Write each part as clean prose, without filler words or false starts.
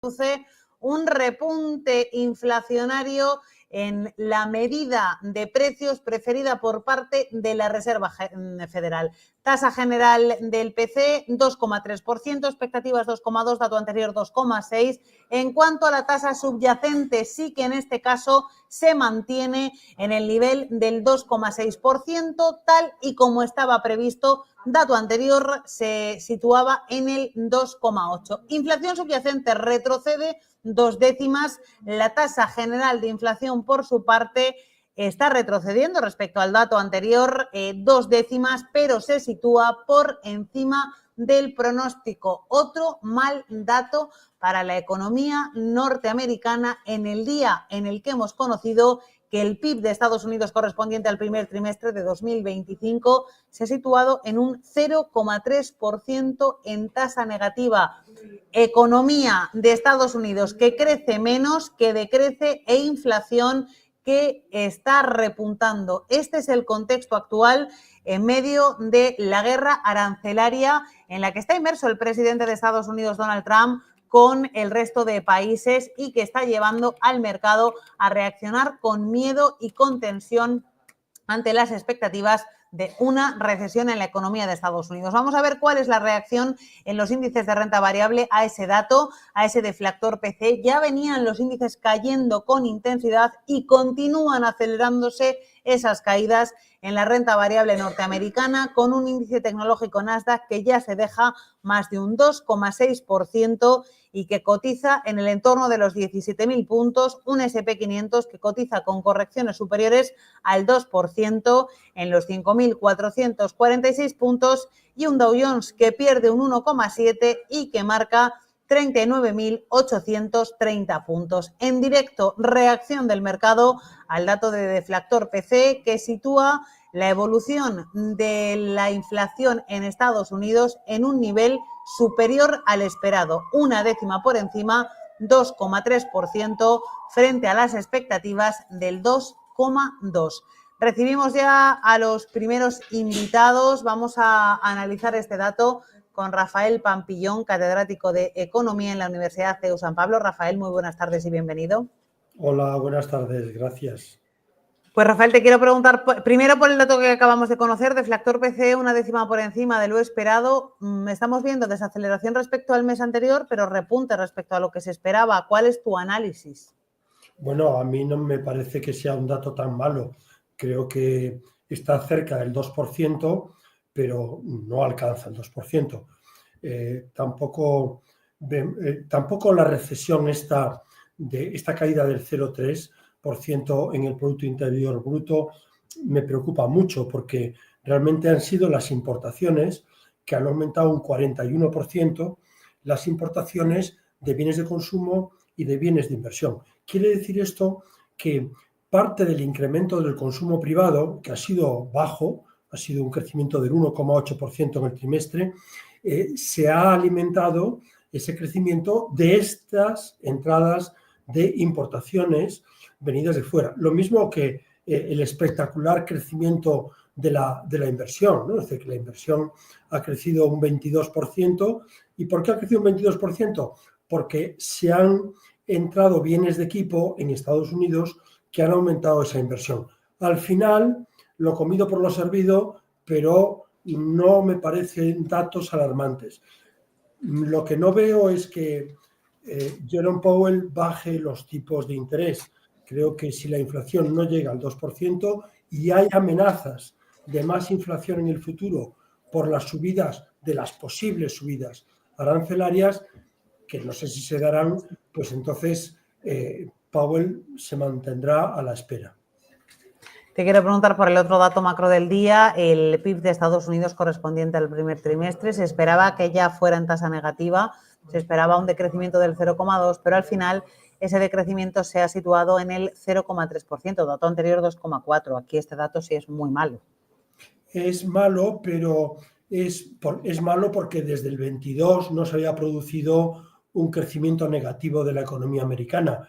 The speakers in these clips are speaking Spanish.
produce un repunte inflacionario en la medida de precios preferida por parte de la Reserva Federal. Tasa general del PC 2,3%, expectativas 2,2%, dato anterior 2,6%. En cuanto a la tasa subyacente, sí que en este caso se mantiene en el nivel del 2,6%, tal y como estaba previsto. Dato anterior se situaba en el 2,8%. Inflación subyacente retrocede 2 décimas. La tasa general de inflación, por su parte, está retrocediendo respecto al dato anterior 2 décimas, pero se sitúa por encima del pronóstico. Otro mal dato para la economía norteamericana en el día en el que hemos conocido que el PIB de Estados Unidos correspondiente al primer trimestre de 2025 se ha situado en un 0,3% en tasa negativa. Economía de Estados Unidos que crece menos, que decrece, e inflación que está repuntando. Este es el contexto actual en medio de la guerra arancelaria en la que está inmerso el presidente de Estados Unidos, Donald Trump, con el resto de países, y que está llevando al mercado a reaccionar con miedo y con tensión ante las expectativas de una recesión en la economía de Estados Unidos. Vamos a ver cuál es la reacción en los índices de renta variable a ese dato, a ese deflactor PC. Ya venían los índices cayendo con intensidad y continúan acelerándose esas caídas en la renta variable norteamericana, con un índice tecnológico Nasdaq que ya se deja más de un 2,6% y que cotiza en el entorno de los 17.000 puntos, un S&P 500 que cotiza con correcciones superiores al 2% en los 5.446 puntos, y un Dow Jones que pierde un 1,7% y que marca 39.830 puntos. En directo, reacción del mercado al dato de deflactor PC, que sitúa la evolución de la inflación en Estados Unidos en un nivel superior al esperado, una décima por encima, 2,3%, frente a las expectativas del 2,2%. Recibimos ya a los primeros invitados. Vamos a analizar este dato con Rafael Pampillón, catedrático de Economía en la Universidad CEU San Pablo. Rafael, muy buenas tardes y bienvenido. Hola, buenas tardes, gracias. Pues Rafael, te quiero preguntar primero por el dato que acabamos de conocer, deflactor PC una décima por encima de lo esperado. Estamos viendo desaceleración respecto al mes anterior, pero repunte respecto a lo que se esperaba. ¿Cuál es tu análisis? Bueno, a mí no me parece que sea un dato tan malo. Creo que está cerca del 2%, pero no alcanza el 2%. Tampoco la recesión esta caída del 0,3% en el Producto Interior Bruto me preocupa mucho, porque realmente han sido las importaciones que han aumentado un 41%, las importaciones de bienes de consumo y de bienes de inversión. Quiere decir esto que parte del incremento del consumo privado, que ha sido bajo, ha sido un crecimiento del 1,8% en el trimestre, se ha alimentado ese crecimiento de estas entradas de importaciones venidas de fuera. Lo mismo que el espectacular crecimiento de la inversión, ¿no? Es decir, que la inversión ha crecido un 22%. ¿Y por qué ha crecido un 22%? Porque se han entrado bienes de equipo en Estados Unidos que han aumentado esa inversión. Al final, lo comido por lo servido, pero no me parecen datos alarmantes. Lo que no veo es que Jerome Powell baje los tipos de interés. Creo que si la inflación no llega al 2% y hay amenazas de más inflación en el futuro por las subidas, de las posibles subidas arancelarias, que no sé si se darán, pues entonces Powell se mantendrá a la espera. Te quiero preguntar por el otro dato macro del día, el PIB de Estados Unidos correspondiente al primer trimestre. Se esperaba que ya fuera en tasa negativa, se esperaba un decrecimiento del 0,2%, pero al final ese decrecimiento se ha situado en el 0,3%, dato anterior 2,4%. Aquí este dato sí es muy malo. Es malo, pero es malo porque desde el 22 no se había producido un crecimiento negativo de la economía americana,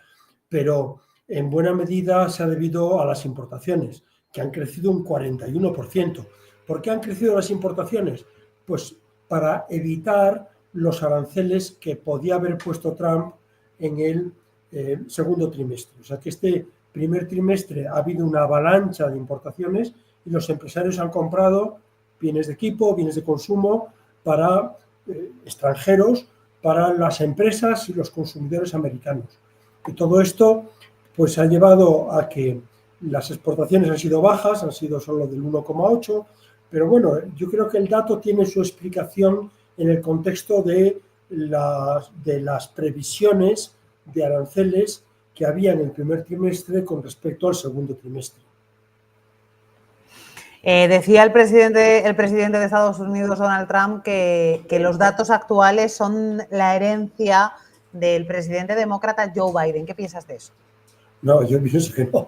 pero en buena medida se ha debido a las importaciones, que han crecido un 41%. ¿Por qué han crecido las importaciones? Pues para evitar los aranceles que podía haber puesto Trump en el segundo trimestre. O sea que este primer trimestre ha habido una avalancha de importaciones y los empresarios han comprado bienes de equipo, bienes de consumo para extranjeros, para las empresas y los consumidores americanos. Y todo esto pues ha llevado a que las exportaciones han sido bajas, han sido solo del 1,8%, pero bueno, yo creo que el dato tiene su explicación en el contexto de las previsiones de aranceles que había en el primer trimestre con respecto al segundo trimestre. Decía el presidente de Estados Unidos, Donald Trump, que los datos actuales son la herencia del presidente demócrata Joe Biden. ¿Qué piensas de eso? No, yo pienso que no.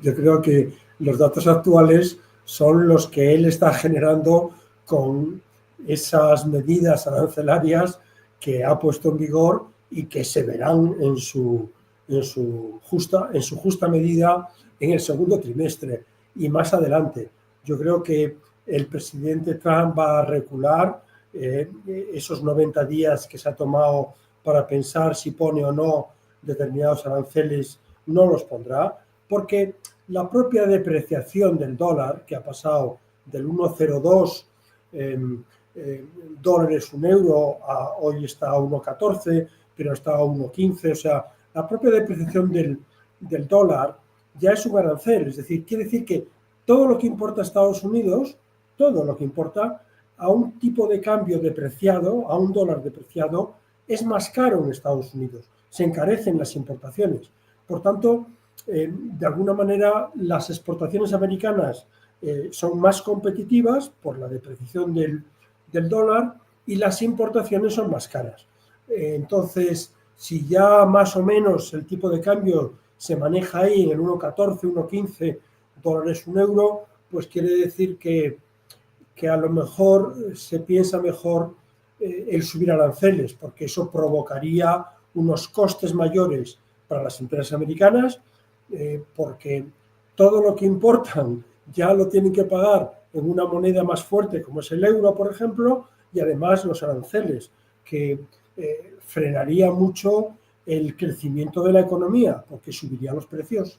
Yo creo que los datos actuales son los que él está generando con esas medidas arancelarias que ha puesto en vigor y que se verán en su justa medida en el segundo trimestre y más adelante. Yo creo que el presidente Trump va a recular esos 90 días que se ha tomado para pensar si pone o no determinados aranceles, no los pondrá, porque la propia depreciación del dólar, que ha pasado del 1,02 dólares un euro, hoy está a 1,14, pero está a 1,15, o sea, la propia depreciación del dólar ya es un arancel, es decir, quiere decir que todo lo que importa a Estados Unidos, todo lo que importa a un tipo de cambio depreciado, a un dólar depreciado, es más caro en Estados Unidos, se encarecen las importaciones. Por tanto, de alguna manera, las exportaciones americanas son más competitivas por la depreciación del dólar y las importaciones son más caras. Entonces, si ya más o menos el tipo de cambio se maneja ahí en el 1,14, 1,15 dólares un euro, pues quiere decir que a lo mejor se piensa mejor el subir aranceles, porque eso provocaría unos costes mayores para las empresas americanas, porque todo lo que importan ya lo tienen que pagar en una moneda más fuerte como es el euro, por ejemplo, y además los aranceles, que frenaría mucho el crecimiento de la economía, porque subiría los precios.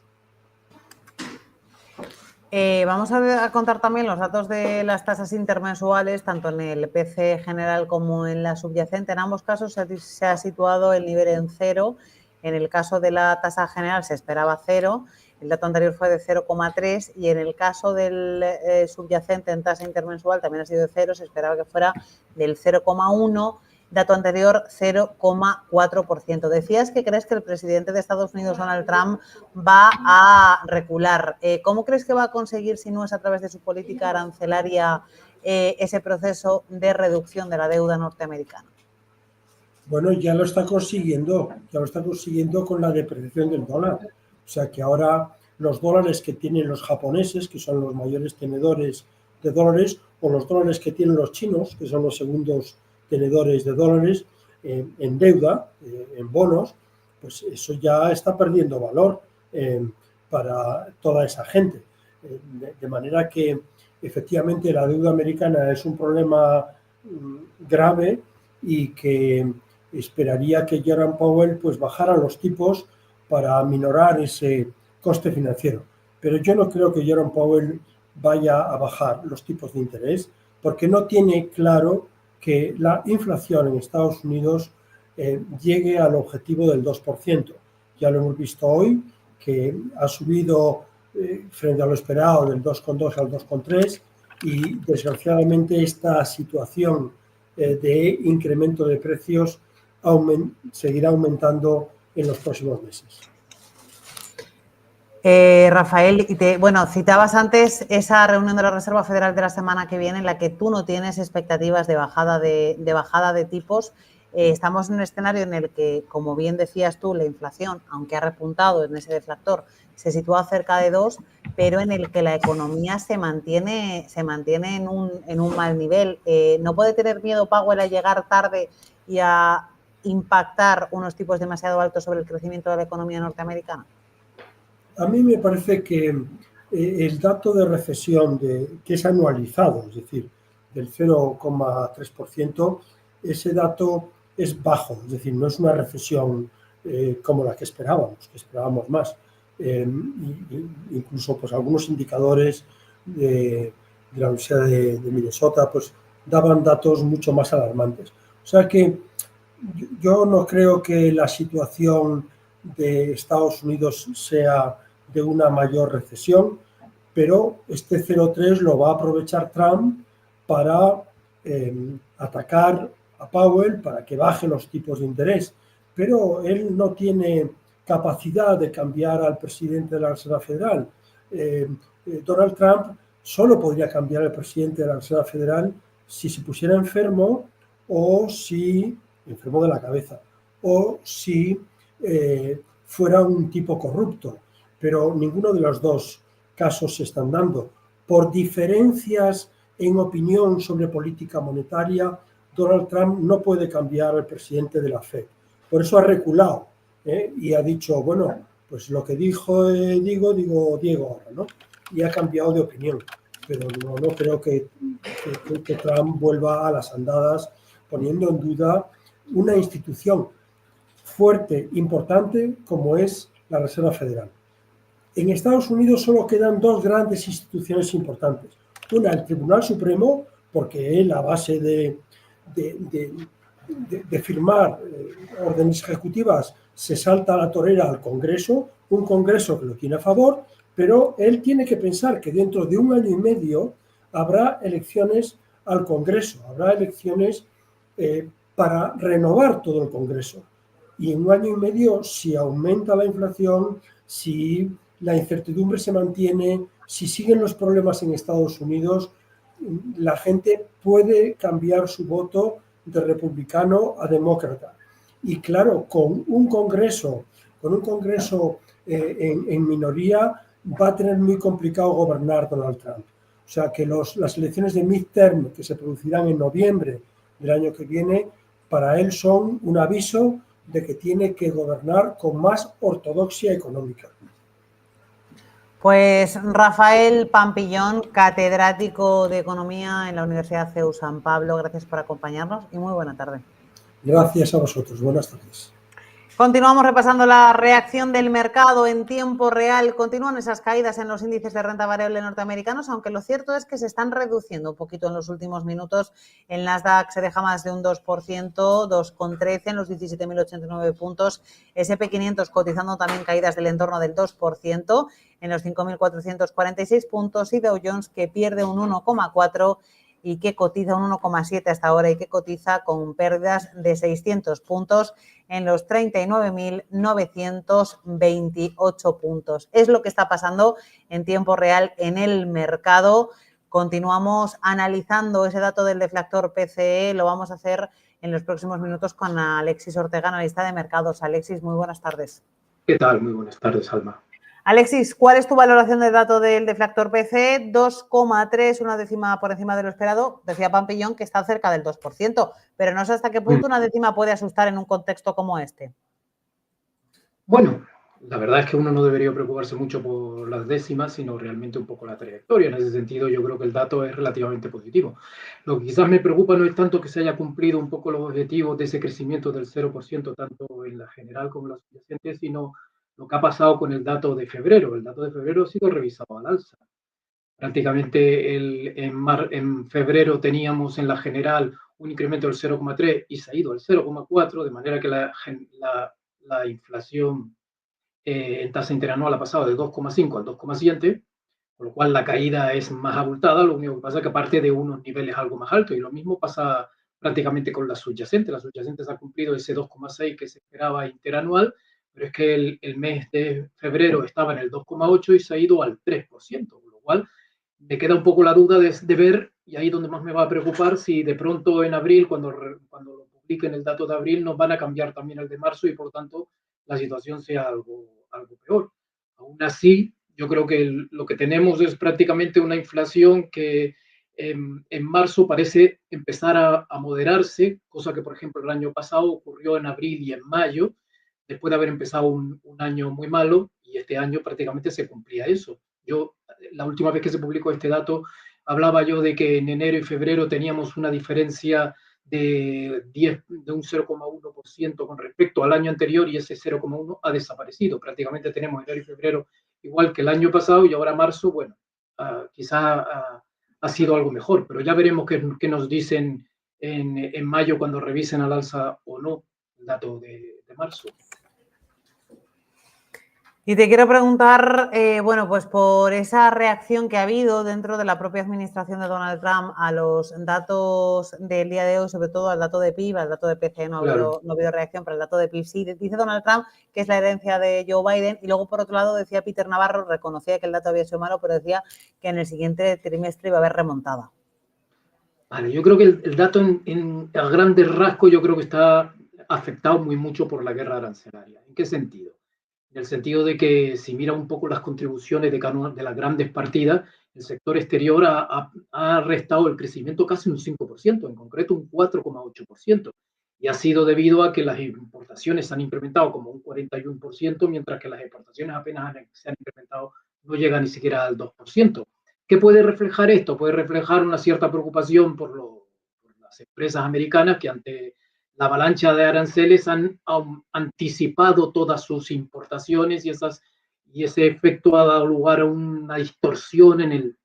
Vamos a contar también los datos de las tasas intermensuales, tanto en el PCE general como en la subyacente. En ambos casos se ha situado el nivel en 0. En el caso de la tasa general se esperaba 0, el dato anterior fue de 0,3 y en el caso del subyacente en tasa intermensual también ha sido de 0, se esperaba que fuera del 0,1, dato anterior 0,4%. Decías que crees que el presidente de Estados Unidos, Donald Trump, va a recular. ¿Cómo crees que va a conseguir, si no es a través de su política arancelaria, ese proceso de reducción de la deuda norteamericana? Bueno, ya lo está consiguiendo con la depreciación del dólar. O sea que ahora los dólares que tienen los japoneses, que son los mayores tenedores de dólares, o los dólares que tienen los chinos, que son los segundos tenedores de dólares, en deuda, en bonos, pues eso ya está perdiendo valor para toda esa gente. De manera que efectivamente la deuda americana es un problema grave y que esperaría que Jerome Powell pues bajara los tipos para aminorar ese coste financiero. Pero yo no creo que Jerome Powell vaya a bajar los tipos de interés porque no tiene claro que la inflación en Estados Unidos llegue al objetivo del 2%. Ya lo hemos visto hoy, que ha subido frente a lo esperado del 2,2 al 2,3 y desgraciadamente esta situación de incremento de precios seguirá aumentando en los próximos meses. Rafael, citabas antes esa reunión de la Reserva Federal de la semana que viene en la que tú no tienes expectativas de bajada de tipos. Estamos en un escenario en el que, como bien decías tú, la inflación, aunque ha repuntado en ese deflactor, se sitúa cerca de 2, pero en el que la economía se mantiene en un mal nivel. ¿No puede tener miedo Powell a llegar tarde y a impactar unos tipos demasiado altos sobre el crecimiento de la economía norteamericana? A mí me parece que el dato de recesión que es anualizado, es decir, del 0,3%, ese dato es bajo, es decir, no es una recesión como la que esperábamos más. Incluso pues, algunos indicadores de la Universidad de Minnesota pues, daban datos mucho más alarmantes. O sea que yo no creo que la situación de Estados Unidos sea de una mayor recesión, pero este 0,3 lo va a aprovechar Trump para atacar a Powell, para que baje los tipos de interés. Pero él no tiene capacidad de cambiar al presidente de la Reserva Federal. Donald Trump solo podría cambiar al presidente de la Reserva Federal si se pusiera enfermo o si enfermo de la cabeza, o si fuera un tipo corrupto. Pero ninguno de los dos casos se están dando. Por diferencias en opinión sobre política monetaria, Donald Trump no puede cambiar al presidente de la Fed. Por eso ha reculado y ha dicho, bueno, pues lo que dijo digo Diego ahora, ¿no? Y ha cambiado de opinión. Pero no creo que Trump vuelva a las andadas poniendo en duda una institución fuerte, importante, como es la Reserva Federal. En Estados Unidos solo quedan dos grandes instituciones importantes. Una, el Tribunal Supremo, porque él, a base de firmar órdenes ejecutivas, se salta a la torera al Congreso, un Congreso que lo tiene a favor, pero él tiene que pensar que dentro de 1 año y medio habrá elecciones al Congreso, habrá elecciones para renovar todo el Congreso. Y en 1 año y medio, si aumenta la inflación, si la incertidumbre se mantiene, si siguen los problemas en Estados Unidos, la gente puede cambiar su voto de republicano a demócrata. Y claro, con un Congreso en minoría, va a tener muy complicado gobernar Donald Trump. O sea que las elecciones de midterm que se producirán en noviembre del año que viene, para él son un aviso de que tiene que gobernar con más ortodoxia económica. Pues Rafael Pampillón, catedrático de Economía en la Universidad CEU San Pablo, gracias por acompañarnos y muy buena tarde. Gracias a vosotros. Buenas tardes. Continuamos repasando la reacción del mercado en tiempo real. Continúan esas caídas en los índices de renta variable norteamericanos, aunque lo cierto es que se están reduciendo un poquito en los últimos minutos. El Nasdaq se deja más de un 2%, 2,13 en los 17.089 puntos. S&P 500 cotizando también caídas del entorno del 2% en los 5.446 puntos y Dow Jones que pierde un 1,4% y que cotiza un 1,7 hasta ahora y que cotiza con pérdidas de 600 puntos en los 39.928 puntos. Es lo que está pasando en tiempo real en el mercado. Continuamos analizando ese dato del deflactor PCE. Lo vamos a hacer en los próximos minutos con Alexis Ortega, analista de mercados. Alexis, muy buenas tardes. ¿Qué tal? Muy buenas tardes, Alma. Alexis, ¿cuál es tu valoración del dato del deflactor PCE? 2,3, una décima por encima de lo esperado. Decía Pampillón que está cerca del 2%, pero no sé hasta qué punto una décima puede asustar en un contexto como este. Bueno, la verdad es que uno no debería preocuparse mucho por las décimas, sino realmente un poco la trayectoria. En ese sentido, yo creo que el dato es relativamente positivo. Lo que quizás me preocupa no es tanto que se haya cumplido un poco los objetivos de ese crecimiento del 0%, tanto en la general como en la subyacente, sino lo que ha pasado con el dato de febrero. El dato de febrero ha sido revisado al alza. Prácticamente en febrero teníamos en la general un incremento del 0,3 y se ha ido al 0,4, de manera que la inflación en tasa interanual ha pasado de 2,5 al 2,7, con lo cual la caída es más abultada. Lo único que pasa es que parte de unos niveles algo más altos, y lo mismo pasa prácticamente con la subyacente. La subyacente se ha cumplido ese 2,6 que se esperaba interanual, pero es que el mes de febrero estaba en el 2,8 y se ha ido al 3%, con lo cual me queda un poco la duda de ver, y ahí donde más me va a preocupar, si de pronto en abril, cuando lo publiquen el dato de abril, nos van a cambiar también el de marzo y por tanto la situación sea algo peor. Aún así, yo creo que lo que tenemos es prácticamente una inflación que en marzo parece empezar a moderarse, cosa que por ejemplo el año pasado ocurrió en abril y en mayo, después de haber empezado un año muy malo, y este año prácticamente se cumplía eso. La última vez que se publicó este dato, hablaba yo de que en enero y febrero teníamos una diferencia de un 0,1% con respecto al año anterior, y ese 0,1 ha desaparecido. Prácticamente tenemos enero y febrero igual que el año pasado, y ahora marzo, bueno, quizás ha sido algo mejor, pero ya veremos qué nos dicen en mayo cuando revisen al alza o no el dato de marzo. Y te quiero preguntar, bueno, pues por esa reacción que ha habido dentro de la propia administración de Donald Trump a los datos del día de hoy, sobre todo al dato de PIB, al dato de PCE no ha habido reacción, pero el dato de PIB sí. Dice Donald Trump que es la herencia de Joe Biden, y luego por otro lado decía Peter Navarro, reconocía que el dato había sido malo, pero decía que en el siguiente trimestre iba a haber remontada. Vale, yo creo que el dato a grandes rasgos yo creo que está afectado muy mucho por la guerra arancelaria. ¿En qué sentido? En el sentido de que si mira un poco las contribuciones de las grandes partidas, el sector exterior ha restado el crecimiento casi un 5%, en concreto un 4,8%, y ha sido debido a que las importaciones se han incrementado como un 41%, mientras que las exportaciones apenas se han incrementado, no llegan ni siquiera al 2%. ¿Qué puede reflejar esto? Puede reflejar una cierta preocupación por las empresas americanas que ante la avalancha de aranceles han anticipado todas sus importaciones, y ese efecto ha dado lugar a una distorsión en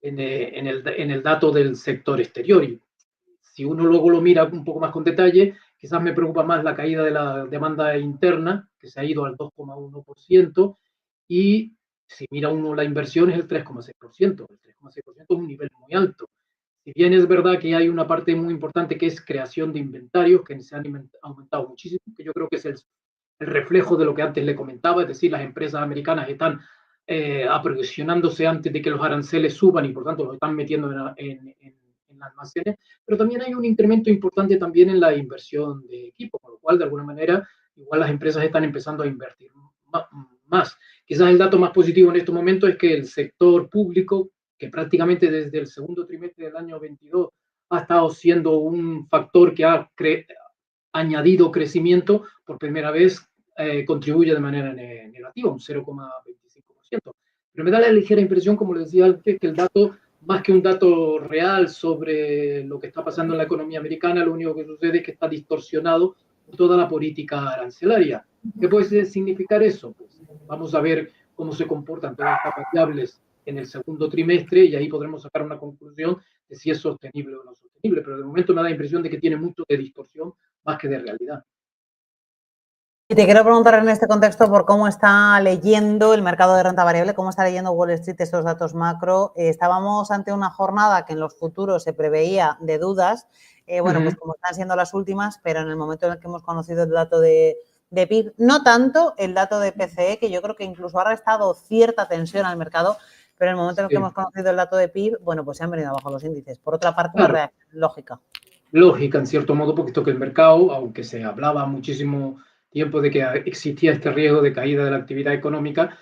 el dato del sector exterior. Y si uno luego lo mira un poco más con detalle, quizás me preocupa más la caída de la demanda interna, que se ha ido al 2,1%, y si mira uno la inversión es el 3,6%. El 3,6% es un nivel muy alto. Si bien es verdad que hay una parte muy importante que es creación de inventarios, que se han aumentado muchísimo, que yo creo que es el reflejo de lo que antes le comentaba, es decir, las empresas americanas están aprovisionándose antes de que los aranceles suban, y por tanto los están metiendo en almacenes, pero también hay un incremento importante también en la inversión de equipo, con lo cual de alguna manera igual las empresas están empezando a invertir más. Quizás el dato más positivo en este momento es que el sector público, que prácticamente desde el segundo trimestre del año 22 ha estado siendo un factor que ha añadido crecimiento, por primera vez contribuye de manera negativa, un 0,25%. Pero me da la ligera impresión, como les decía antes, que el dato, más que un dato real sobre lo que está pasando en la economía americana, lo único que sucede es que está distorsionado por toda la política arancelaria. ¿Qué puede significar eso? Pues vamos a ver cómo se comportan todas estas variables en el segundo trimestre, y ahí podremos sacar una conclusión de si es sostenible o no sostenible, pero de momento me da la impresión de que tiene mucho de distorsión más que de realidad. Y te quiero preguntar en este contexto por cómo está leyendo el mercado de renta variable, cómo está leyendo Wall Street estos datos macro. Estábamos ante una jornada que en los futuros se preveía de dudas, bueno, pues como están siendo las últimas, pero en el momento en el que hemos conocido el dato de PIB, no tanto el dato de PCE, que yo creo que incluso ha restado cierta tensión al mercado, pero en el momento en el que hemos conocido el dato de PIB, bueno, pues se han venido abajo los índices. Por otra parte, una reacción lógica. Lógica, en cierto modo, porque esto que el mercado, aunque se hablaba muchísimo tiempo de que existía este riesgo de caída de la actividad económica,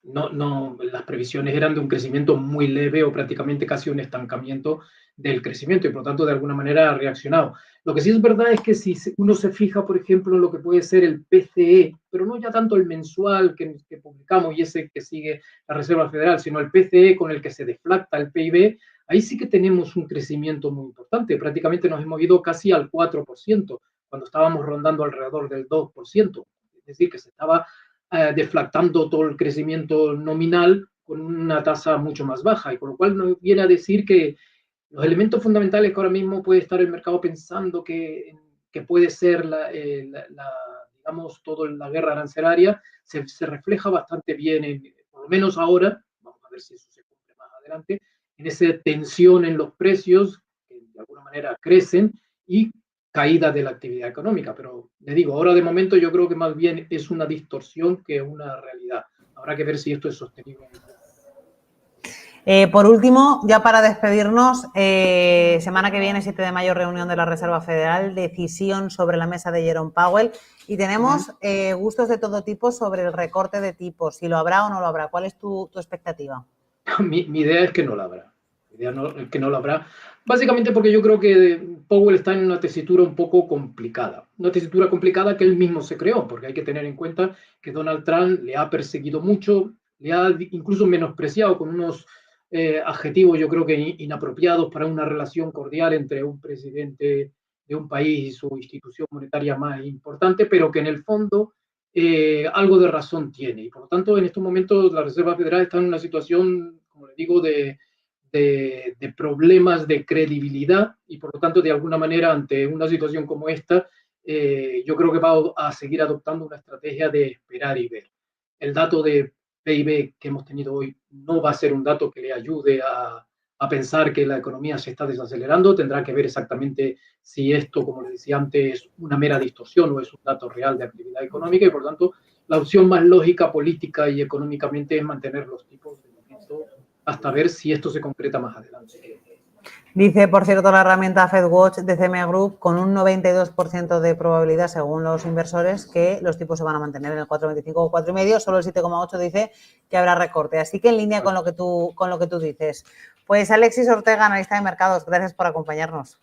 las previsiones eran de un crecimiento muy leve o prácticamente casi un estancamiento del crecimiento, y por lo tanto de alguna manera ha reaccionado. Lo que sí es verdad es que si uno se fija, por ejemplo, en lo que puede ser el PCE, pero no ya tanto el mensual que publicamos y ese que sigue la Reserva Federal, sino el PCE con el que se deflacta el PIB, ahí sí que tenemos un crecimiento muy importante. Prácticamente nos hemos ido casi al 4%, cuando estábamos rondando alrededor del 2%. Es decir, que se estaba deflactando todo el crecimiento nominal con una tasa mucho más baja, y con lo cual nos viene a decir que los elementos fundamentales que ahora mismo puede estar el mercado pensando que puede ser digamos, toda la guerra arancelaria, se refleja bastante bien, por lo menos ahora, vamos a ver si eso se cumple más adelante, en esa tensión en los precios, que de alguna manera crecen, y caída de la actividad económica. Pero le digo, ahora de momento yo creo que más bien es una distorsión que una realidad. Habrá que ver si esto es sostenible. Por último, ya para despedirnos, semana que viene, 7 de mayo, reunión de la Reserva Federal, decisión sobre la mesa de Jerome Powell, y tenemos gustos de todo tipo sobre el recorte de tipos, si lo habrá o no lo habrá. ¿Cuál es tu expectativa? Mi idea es que no lo habrá. Que no lo habrá. Básicamente porque yo creo que Powell está en una tesitura un poco complicada. Una tesitura complicada que él mismo se creó, porque hay que tener en cuenta que Donald Trump le ha perseguido mucho, le ha incluso menospreciado con unos adjetivos yo creo que inapropiados para una relación cordial entre un presidente de un país y su institución monetaria más importante, pero que en el fondo algo de razón tiene. Y por lo tanto, en estos momentos la Reserva Federal está en una situación, como les digo, de problemas de credibilidad y por lo tanto, de alguna manera, ante una situación como esta, yo creo que va a seguir adoptando una estrategia de esperar y ver. El dato de PIB que hemos tenido hoy no va a ser un dato que le ayude a pensar que la economía se está desacelerando. Tendrá que ver exactamente si esto, como les decía antes, es una mera distorsión o es un dato real de actividad económica y por lo tanto la opción más lógica política y económicamente es mantener los tipos de momento hasta ver si esto se concreta más adelante. Dice, por cierto, la herramienta FedWatch de CME Group con un 92% de probabilidad, según los inversores, que los tipos se van a mantener en el 4,25 o 4,5. Solo el 7,8 dice que habrá recorte. Así que en línea con lo que tú dices. Pues Alexis Ortega, analista de mercados, gracias por acompañarnos.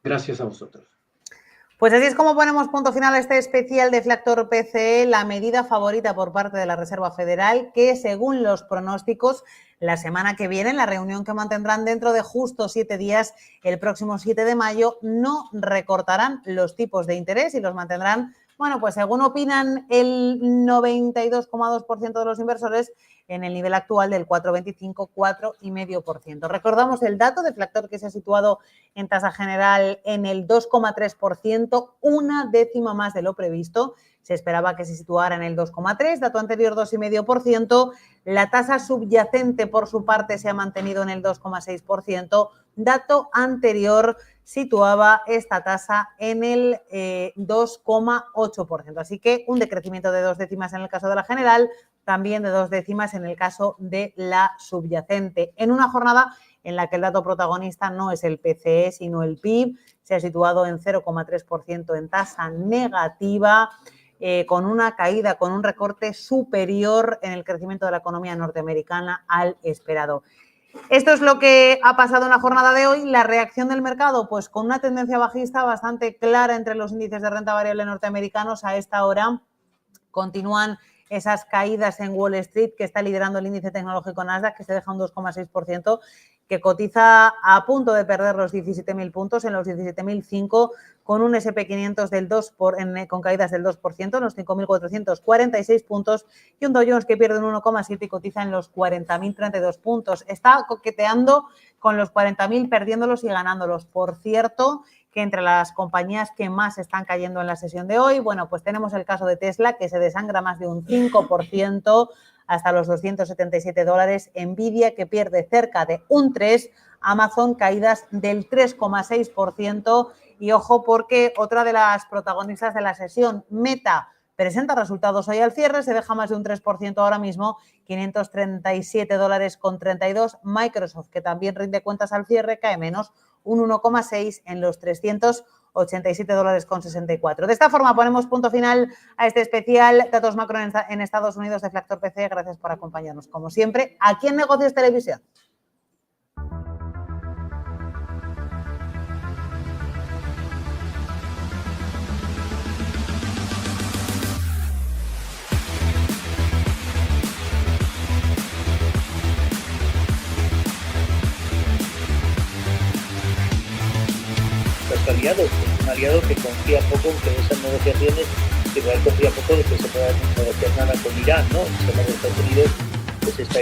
Gracias a vosotros. Pues así es como ponemos punto final a este especial de Deflactor PCE, la medida favorita por parte de la Reserva Federal, que según los pronósticos, la semana que viene, en la reunión que mantendrán dentro de justo 7 días, el próximo 7 de mayo, no recortarán los tipos de interés y los mantendrán, bueno, pues según opinan el 92,2% de los inversores, en el nivel actual del 4,25, 4,5%. Recordamos el dato de Deflactor que se ha situado en tasa general en el 2,3%, una décima más de lo previsto. Se esperaba que se situara en el 2,3%, dato anterior 2,5%. La tasa subyacente, por su parte, se ha mantenido en el 2,6%. Dato anterior situaba esta tasa en el 2,8%. Así que un decrecimiento de 2 décimas en el caso de la general, también de 2 décimas en el caso de la subyacente. En una jornada en la que el dato protagonista no es el PCE, sino el PIB, se ha situado en 0,3% en tasa negativa, con una caída, con un recorte superior en el crecimiento de la economía norteamericana al esperado. Esto es lo que ha pasado en la jornada de hoy. La reacción del mercado, pues con una tendencia bajista bastante clara entre los índices de renta variable norteamericanos. A esta hora continúan esas caídas en Wall Street, que está liderando el índice tecnológico Nasdaq, que se deja un 2,6%, que cotiza a punto de perder los 17.000 puntos, en los 17.005, con un S&P 500 con caídas del 2%, en los 5.446 puntos, y un Dow Jones que pierde un 1,7 y cotiza en los 40.032 puntos. Está coqueteando con los 40.000, perdiéndolos y ganándolos. Por cierto, que entre las compañías que más están cayendo en la sesión de hoy, bueno, pues tenemos el caso de Tesla, que se desangra más de un 5% hasta los $277, Nvidia, que pierde cerca de un 3%, Amazon caídas del 3,6%, y ojo porque otra de las protagonistas de la sesión, Meta, presenta resultados hoy al cierre, se deja más de un 3% ahora mismo, $537,32. Microsoft, que también rinde cuentas al cierre, cae menos, un 1,6 en los $387,64. De esta forma ponemos punto final a este especial Datos Macro en Estados Unidos de Deflactor PCE. Gracias por acompañarnos, como siempre, aquí en Negocios Televisión. Aliados, es un aliado que confía poco en que esas negociaciones, que igual confía poco de que se pueda negociar nada con Irán, ¿no? El tema de Estados Unidos, pues está